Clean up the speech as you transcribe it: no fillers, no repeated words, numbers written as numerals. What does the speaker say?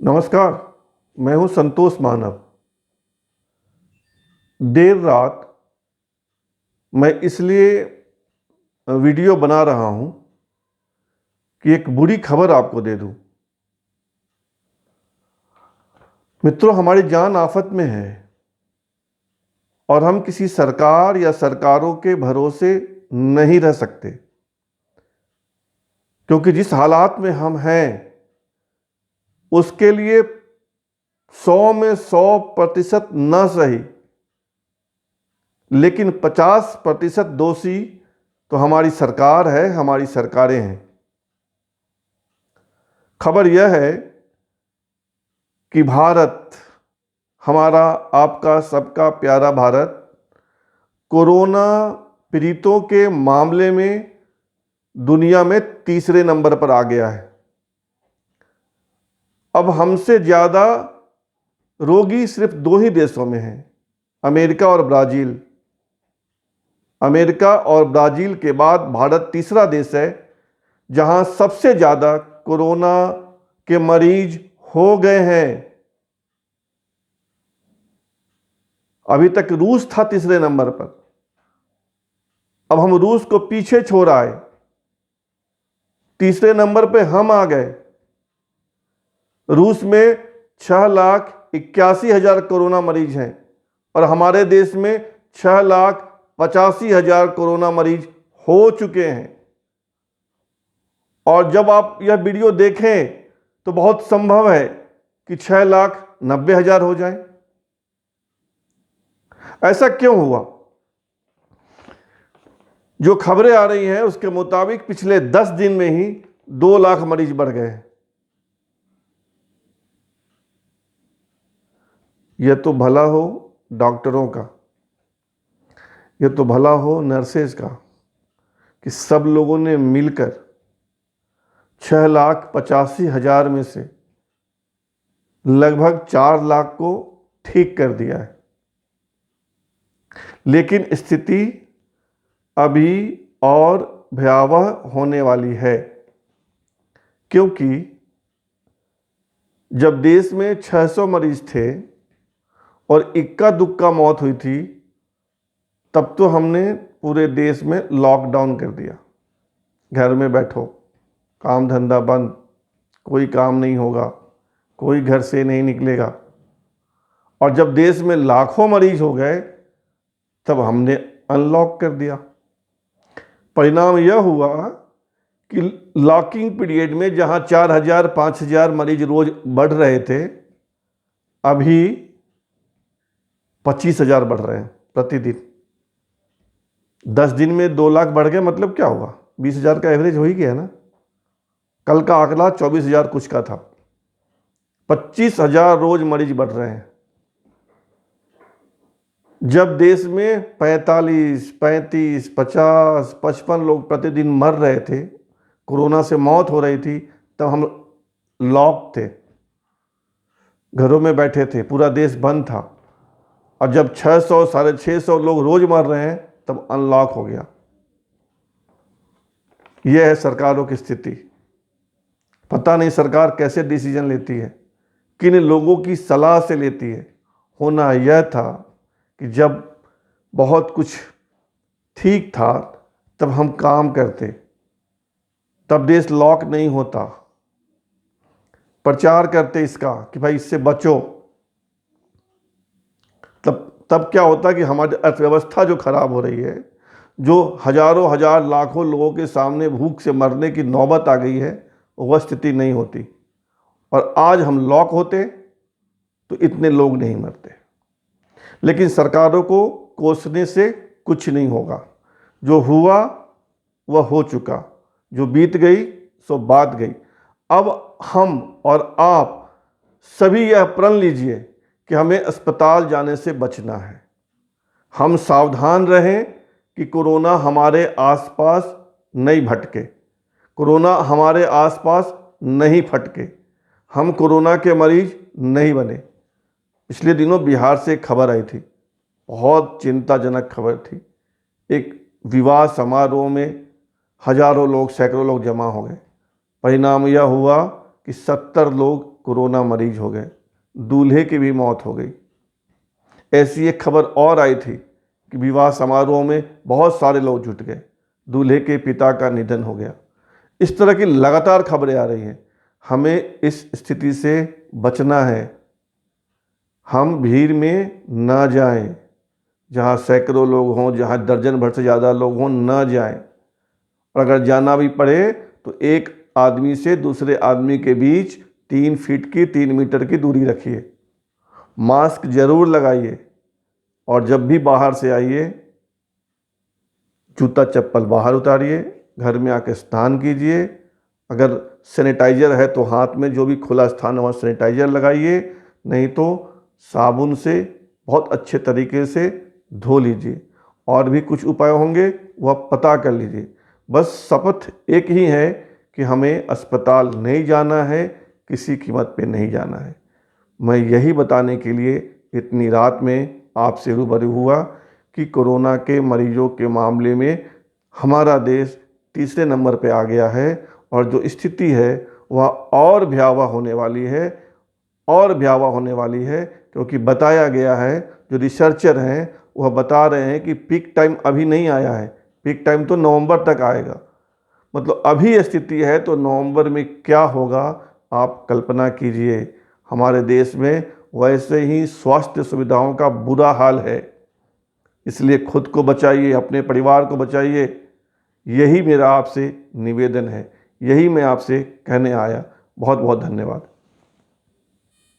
नमस्कार। मैं हूं संतोष मानव। देर रात मैं इसलिए वीडियो बना रहा हूं कि एक बुरी खबर आपको दे दूं। मित्रों, हमारी जान आफत में है और हम किसी सरकार या सरकारों के भरोसे नहीं रह सकते, क्योंकि जिस हालात में हम हैं उसके लिए 100 में 100% न सही, लेकिन 50% दोषी तो हमारी सरकार है, हमारी सरकारें हैं। खबर यह है कि भारत, हमारा आपका सबका प्यारा भारत, कोरोना पीड़ितों के मामले में दुनिया में तीसरे नंबर पर आ गया है। अब हमसे ज़्यादा रोगी सिर्फ दो ही देशों में हैं, अमेरिका और ब्राज़ील। अमेरिका और ब्राज़ील के बाद भारत तीसरा देश है जहां सबसे ज़्यादा कोरोना के मरीज हो गए हैं। अभी तक रूस था तीसरे नंबर पर, अब हम रूस को पीछे छोड़ आए, तीसरे नंबर पे हम आ गए। रूस में 6,81,000 कोरोना मरीज हैं और हमारे देश में 6,85,000 कोरोना मरीज हो चुके हैं। और जब आप यह वीडियो देखें तो बहुत संभव है कि 6,90,000 हो जाए। ऐसा क्यों हुआ? जो खबरें आ रही हैं उसके मुताबिक पिछले 10 दिन में ही 2 लाख मरीज बढ़ गए हैं। यह तो भला हो डॉक्टरों का, यह तो भला हो नर्सेज का कि सब लोगों ने मिलकर 6,85,000 में से लगभग 4 लाख को ठीक कर दिया है। लेकिन स्थिति अभी और भयावह होने वाली है, क्योंकि जब देश में 600 मरीज थे और इक्का दुक्का मौत हुई थी, तब तो हमने पूरे देश में लॉकडाउन कर दिया। घर में बैठो, काम धंधा बंद, कोई काम नहीं होगा, कोई घर से नहीं निकलेगा। और जब देश में लाखों मरीज हो गए तब हमने अनलॉक कर दिया। परिणाम यह हुआ कि लॉकिंग पीरियड में जहां 4,000 5,000 मरीज रोज बढ़ रहे थे, अभी 25,000 बढ़ रहे हैं प्रतिदिन। 10 दिन में 2 लाख बढ़ गए, मतलब क्या हुआ? 20,000 का एवरेज हो ही गया ना। कल का आंकड़ा 24,000 कुछ का था। 25,000 रोज मरीज बढ़ रहे हैं। जब देश में 45, 35, 50, 55 लोग प्रतिदिन मर रहे थे, कोरोना से मौत हो रही थी, तब हम लॉक थे, घरों में बैठे थे, पूरा देश बंद था। और जब 600, 650 लोग रोज मर रहे हैं, तब अनलॉक हो गया। यह है सरकारों की स्थिति। पता नहीं सरकार कैसे डिसीजन लेती है, किन लोगों की सलाह से लेती है। होना यह था कि जब बहुत कुछ ठीक था तब हम काम करते, तब देश लॉक नहीं होता, प्रचार करते इसका कि भाई इससे बचो। तब क्या होता कि हमारी अर्थव्यवस्था जो खराब हो रही है, जो हजारों हजार लाखों लोगों के सामने भूख से मरने की नौबत आ गई है, वह स्थिति नहीं होती। और आज हम लॉक होते तो इतने लोग नहीं मरते। लेकिन सरकारों को कोसने से कुछ नहीं होगा। जो हुआ वह हो चुका, जो बीत गई सो बात गई। अब हम और आप सभी यह प्रण लीजिए कि हमें अस्पताल जाने से बचना है। हम सावधान रहें कि कोरोना हमारे आसपास नहीं भटके, कोरोना हमारे आसपास नहीं फटके, हम कोरोना के मरीज नहीं बने। पिछले दिनों बिहार से एक खबर आई थी, बहुत चिंताजनक खबर थी। एक विवाह समारोह में हजारों लोग, सैकड़ों लोग जमा हो गए। परिणाम यह हुआ कि 70 लोग कोरोना मरीज हो गए, दूल्हे की भी मौत हो गई। ऐसी एक खबर और आई थी कि विवाह समारोह में बहुत सारे लोग जुट गए, दूल्हे के पिता का निधन हो गया। इस तरह की लगातार खबरें आ रही हैं। हमें इस स्थिति से बचना है। हम भीड़ में ना जाएं, जहां सैकड़ों लोग हों, जहां दर्जन भर से ज़्यादा लोग हों, ना जाएं। और अगर जाना भी पड़े तो एक आदमी से दूसरे आदमी के बीच 3 फीट की 3 मीटर की दूरी रखिए। मास्क जरूर लगाइए और जब भी बाहर से आइए जूता चप्पल बाहर उतारिए, घर में आके स्नान कीजिए। अगर सैनिटाइज़र है तो हाथ में जो भी खुला स्थान है वहाँ सैनिटाइज़र लगाइए, नहीं तो साबुन से बहुत अच्छे तरीके से धो लीजिए। और भी कुछ उपाय होंगे वो आप पता कर लीजिए। बस शपथ एक ही है कि हमें अस्पताल नहीं जाना है, किसी कीमत पे नहीं जाना है। मैं यही बताने के लिए इतनी रात में आपसे रूबरू हुआ कि कोरोना के मरीजों के मामले में हमारा देश तीसरे नंबर पे आ गया है और जो स्थिति है वह और भयावह होने वाली है, और भयावह होने वाली है, क्योंकि बताया गया है, जो रिसर्चर हैं वह बता रहे हैं कि पीक टाइम अभी नहीं आया है, पीक टाइम तो नवंबर तक आएगा। मतलब अभी स्थिति है तो नवंबर में क्या होगा आप कल्पना कीजिए। हमारे देश में वैसे ही स्वास्थ्य सुविधाओं का बुरा हाल है। इसलिए खुद को बचाइए, अपने परिवार को बचाइए। यही मेरा आपसे निवेदन है, यही मैं आपसे कहने आया। बहुत बहुत धन्यवाद।